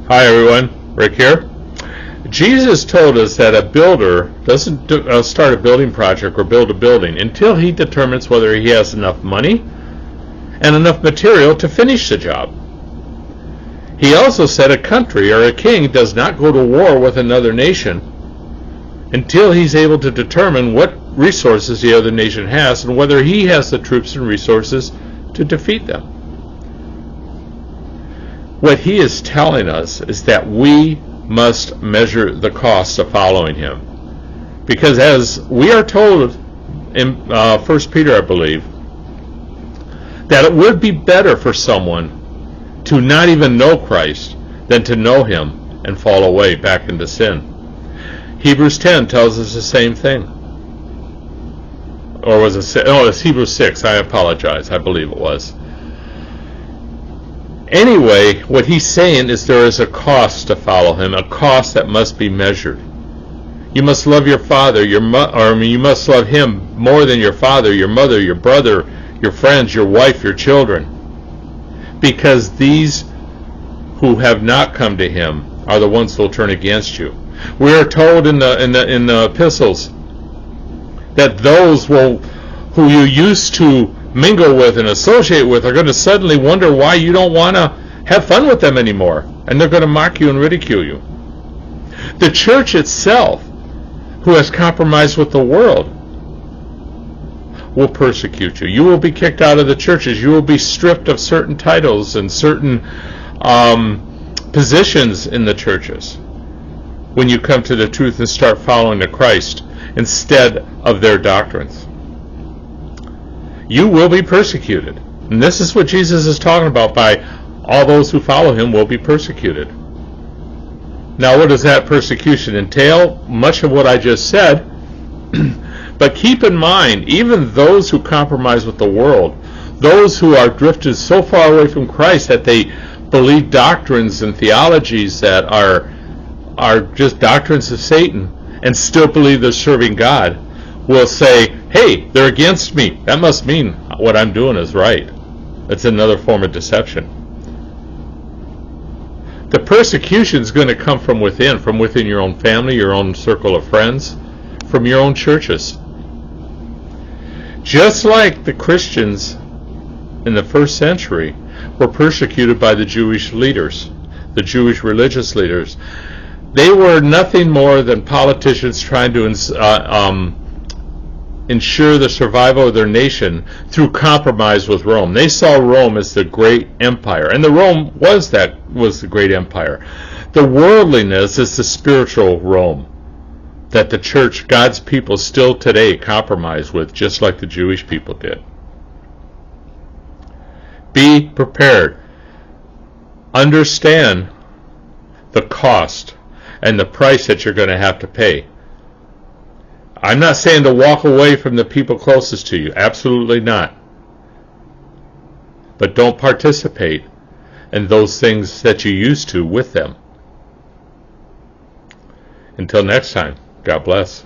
Hi everyone, Rick here. Jesus told us that a builder doesn't start a building project or build a building until he determines whether he has enough money and enough material to finish the job. He also said a country or a king does not go to war with another nation until he's able to determine what resources the other nation has and whether he has the troops and resources to defeat them. What he is telling us is that we must measure the cost of following him. Because as we are told in 1 Peter, I believe, that it would be better for someone to not even know Christ than to know him and fall away back into sin. Hebrews 10 tells us the same thing. Or was it? Oh, it's Hebrews 6. I apologize. I believe it was. Anyway, what he's saying is there is a cost to follow him, a cost that must be measured. You must love your father, you must love him more than your father, your mother, your brother, your friends, your wife, your children. Because these who have not come to him are the ones who will turn against you. We are told in the epistles that those who you used to mingle with and associate with are going to suddenly wonder why you don't want to have fun with them anymore, and they're going to mock you and ridicule you. The church itself, who has compromised with the world, will persecute you. You will be kicked out of the churches. You will be stripped of certain titles and certain positions in the churches when you come to the truth and start following the Christ instead of their doctrines. You will be persecuted. And this is what Jesus is talking about by all those who follow him will be persecuted. Now, what does that persecution entail? Much of what I just said. But keep in mind, even those who compromise with the world, those who are drifted so far away from Christ that they believe doctrines and theologies that are just doctrines of Satan and still believe they're serving God, will say, hey, they're against me. That must mean what I'm doing is right. That's another form of deception. The persecution is going to come from within your own family, your own circle of friends, from your own churches. Just like the Christians in the first century were persecuted by the Jewish leaders, the Jewish religious leaders. They were nothing more than politicians trying to ensure the survival of their nation through compromise with Rome. They saw Rome as the great empire, and Rome was the great empire. The worldliness is the spiritual Rome that the church, God's people, still today compromise with, just like the Jewish people did. Be prepared. Understand the cost and the price that you're going to have to pay. I'm not saying to walk away from the people closest to you. Absolutely not. But don't participate in those things that you used to with them. Until next time, God bless.